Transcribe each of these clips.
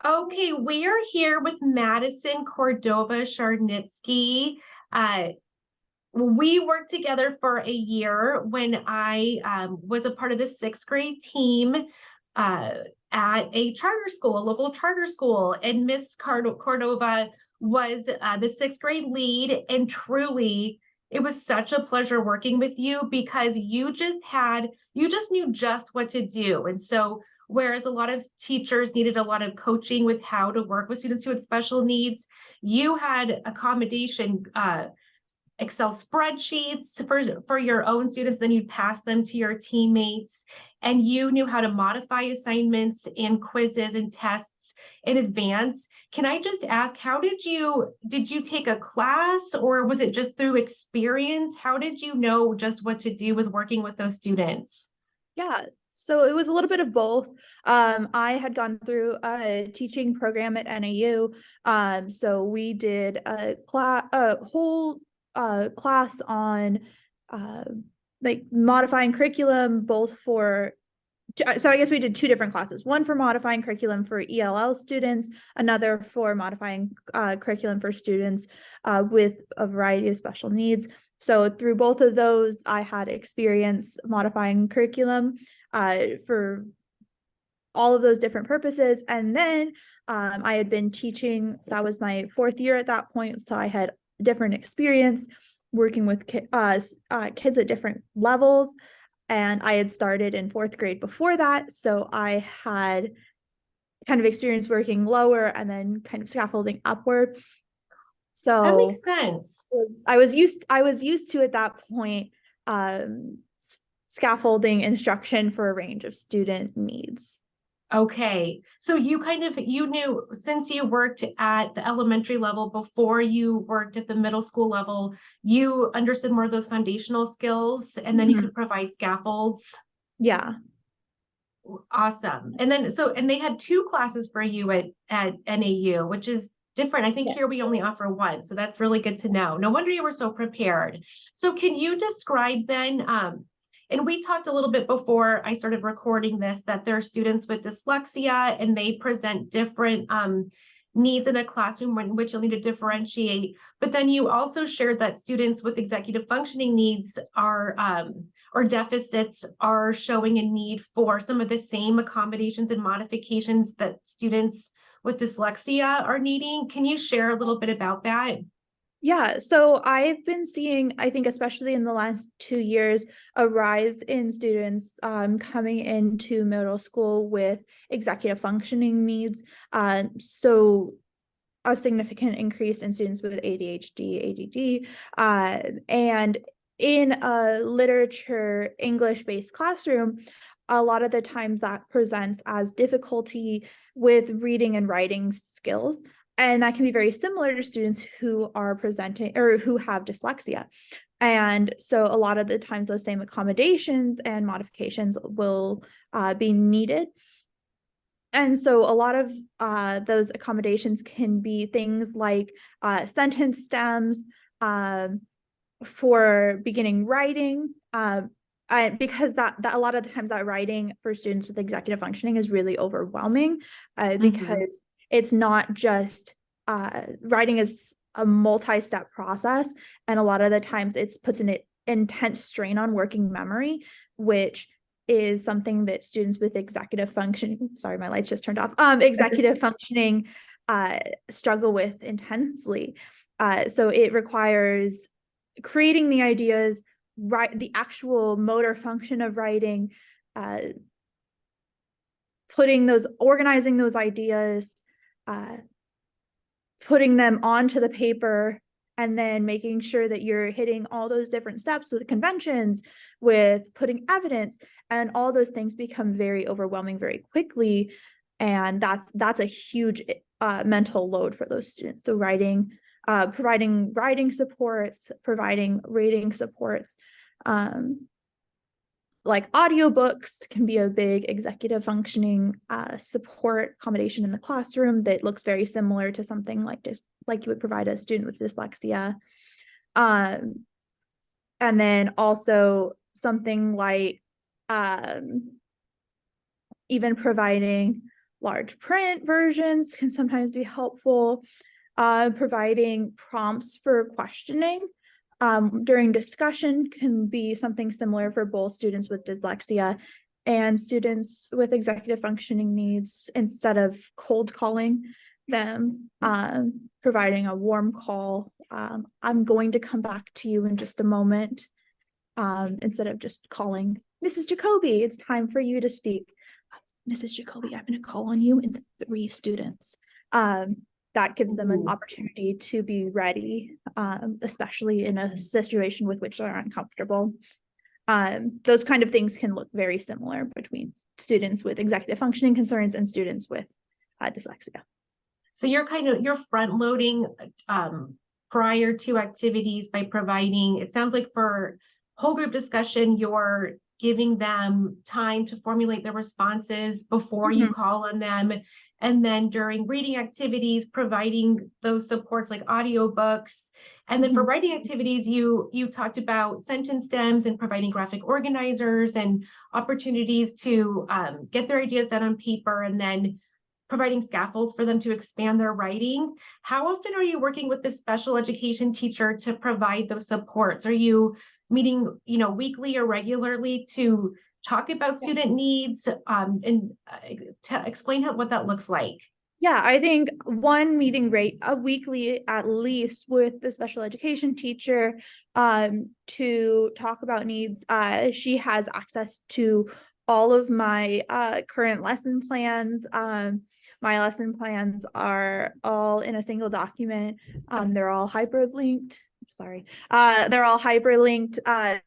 Okay, we are here with Madison Cordova Charnitsky. Uh, we worked together for a year when I was a part of the sixth grade team uh, at a charter school, a local charter school, and Miss Cordova was the sixth grade lead. And truly, it was such a pleasure working with you because you just knew just what to do. And so, whereas a lot of teachers needed a lot of coaching with how to work with students who had special needs, you had accommodation. Excel spreadsheets for your own students, then you'd pass them to your teammates, and you knew how to modify assignments and quizzes and tests in advance. Can I just ask, how did you take a class, or was it just through experience? How did you know just what to do with working with those students? Yeah, so it was a little bit of both. I had gone through a teaching program at NAU. So we did a whole class on uh, like modifying curriculum, both for so I guess we did two different classes, one for modifying curriculum for ELL students, another for modifying curriculum for students with a variety of special needs. So through both of those, I had experience modifying curriculum for all of those different purposes. And then I had been teaching, that was my fourth year at that point. So I had different experience working with kids at different levels. And I had started in fourth grade before that. So I had kind of experience working lower and then kind of scaffolding upward. That So makes sense. I was used to at that point scaffolding instruction for a range of student needs. Okay, so you knew, since you worked at the elementary level before you worked at the middle school level, you understood more of those foundational skills, and then you Mhm. could provide scaffolds. Yeah. Awesome. And they had two classes for you at NAU, which is different. I think Yeah. here we only offer one, so that's really good to know. No wonder you were so prepared. So can you describe then, and we talked a little bit before I started recording this, that there are students with dyslexia and they present different needs in a classroom in which you'll need to differentiate. But then you also shared that students with executive functioning needs are or deficits are showing a need for some of the same accommodations and modifications that students with dyslexia are needing. Can you share a little bit about that? Yeah, so I've been seeing, I think, especially in the last 2 years, a rise in students coming into middle school with executive functioning needs. So a significant increase in students with ADHD, ADD, and in a literature English-based classroom, a lot of the times that presents as difficulty with reading and writing skills. And that can be very similar to students who are presenting or who have dyslexia. And so a lot of the times those same accommodations and modifications will be needed. And so a lot of those accommodations can be things like sentence stems for beginning writing, because that a lot of the times that writing for students with executive functioning is really overwhelming, Mhm. because it's not just writing is a multi-step process, and a lot of the times it's puts an intense strain on working memory, which is something that students with executive functioning, sorry, my lights just turned off, executive functioning struggle with intensely. So it requires creating the ideas, right, the actual motor function of writing, uh, organizing those ideas, uh, putting them onto the paper, and then making sure that you're hitting all those different steps with conventions, with putting evidence, and all those things become very overwhelming very quickly. And that's a huge mental load for those students. So providing writing supports, providing reading supports, um, like audiobooks can be a big executive functioning support accommodation in the classroom that looks very similar to something like this, like you would provide a student with dyslexia. Um, and then also something like even providing large print versions can sometimes be helpful. Providing prompts for questioning during discussion can be something similar for both students with dyslexia and students with executive functioning needs. Instead of cold calling them, providing a warm call. I'm going to come back to you in just a moment. Instead of just calling, Mrs. Jacoby, it's time for you to speak. Mrs. Jacoby, I'm going to call on you in 3 students. That gives them an opportunity to be ready, especially in a situation with which they're uncomfortable. Those kind of things can look very similar between students with executive functioning concerns and students with dyslexia. So you're front loading prior to activities by providing, it sounds like for whole group discussion, you're giving them time to formulate their responses before you call on them. And then during reading activities, providing those supports like audiobooks. And then for writing activities, you talked about sentence stems and providing graphic organizers and opportunities to get their ideas down on paper, and then providing scaffolds for them to expand their writing. How often are you working with the special education teacher to provide those supports? Are you meeting, weekly or regularly to talk about student needs, and to explain what that looks like? Yeah, I think one meeting weekly at least with the special education teacher to talk about needs. She has access to all of my current lesson plans. My lesson plans are all in a single document. They're all hyperlinked. They're all hyperlinked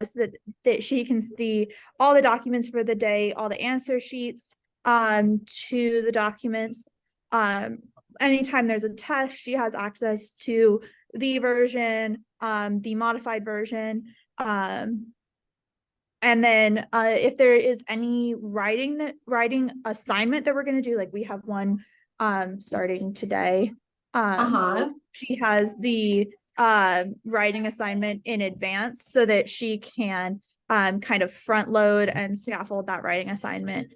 so that she can see all the documents for the day, all the answer sheets to the documents. Anytime there's a test, she has access to the version, the modified version. And then if there is any writing assignment that we're going to do, like we have one starting today, she has the writing assignment in advance so that she can kind of front load and scaffold that writing assignment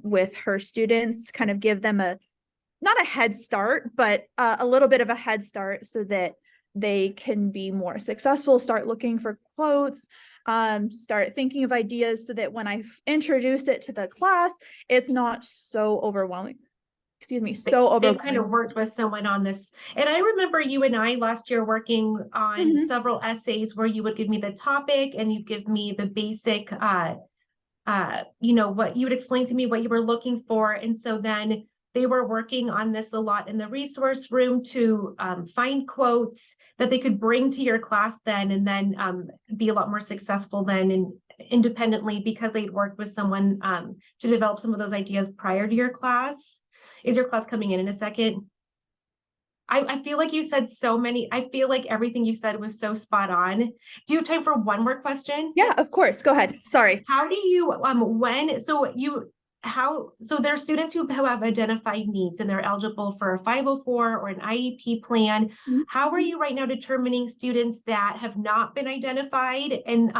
with her students, kind of give them not a head start, but a little bit of a head start so that they can be more successful, start looking for quotes, start thinking of ideas so that when I introduce it to the class, it's not so overwhelming. So overwhelming. They've kind of worked with someone on this. And I remember you and I last year working on several essays where you would give me the topic and you'd give me the basic, what you would explain to me what you were looking for. And so then they were working on this a lot in the resource room to find quotes that they could bring to your class then, and then be a lot more successful then and independently because they'd worked with someone to develop some of those ideas prior to your class. Is your class coming in a second? I feel like you said so many. I feel like everything you said was so spot on. Do you have time for one more question? Yeah, of course. Go ahead. Sorry. How do you, so there are students who have identified needs and they're eligible for a 504 or an IEP plan. How are you right now determining students that have not been identified and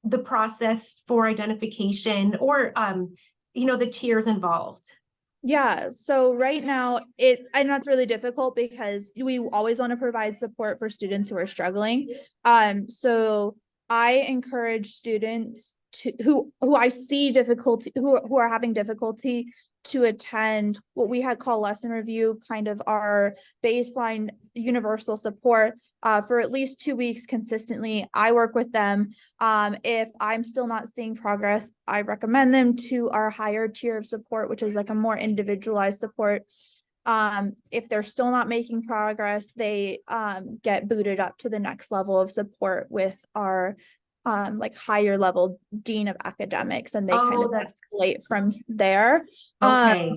the process for identification or, the tiers involved? Yeah, so right now and that's really difficult because we always want to provide support for students who are struggling. So I encourage students who I see difficulty, who are having difficulty to attend what we had called lesson review, kind of our baseline universal support for at least 2 weeks consistently. I work with them. If I'm still not seeing progress, I recommend them to our higher tier of support, which is like a more individualized support. If they're still not making progress, they get booted up to the next level of support with our like higher level dean of academics, and they kind of escalate from there. Okay.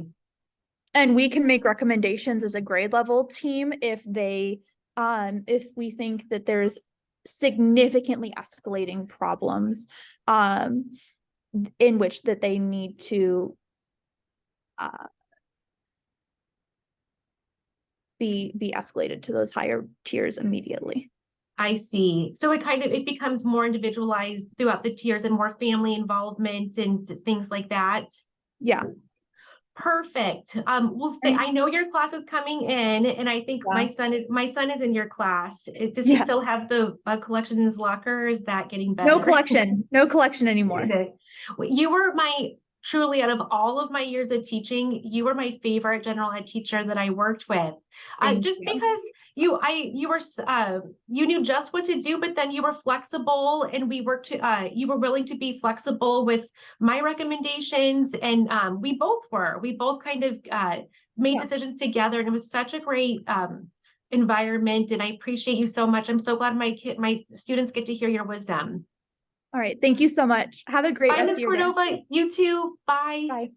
And we can make recommendations as a grade level team if we think that there's significantly escalating problems in which that they need to be escalated to those higher tiers immediately. I see. So it becomes more individualized throughout the tiers and more family involvement and things like that. Yeah. Perfect. Well, And- I know your class is coming in, and I think Yeah. my son is in your class. Does he Yes. still have the collection in his locker? Or is that getting No better? collection, no collection anymore. You were truly, out of all of my years of teaching, you were my favorite general ed teacher that I worked with. Just You. because you knew just what to do, but then you were flexible, and you were willing to be flexible with my recommendations, and we both kind of made Yeah. decisions together, and it was such a great environment, and I appreciate you so much. I'm so glad my students get to hear your wisdom. All right. Thank you so much. Have a great Bye, rest Ms. of your day. Cordova. You too. Bye. Bye.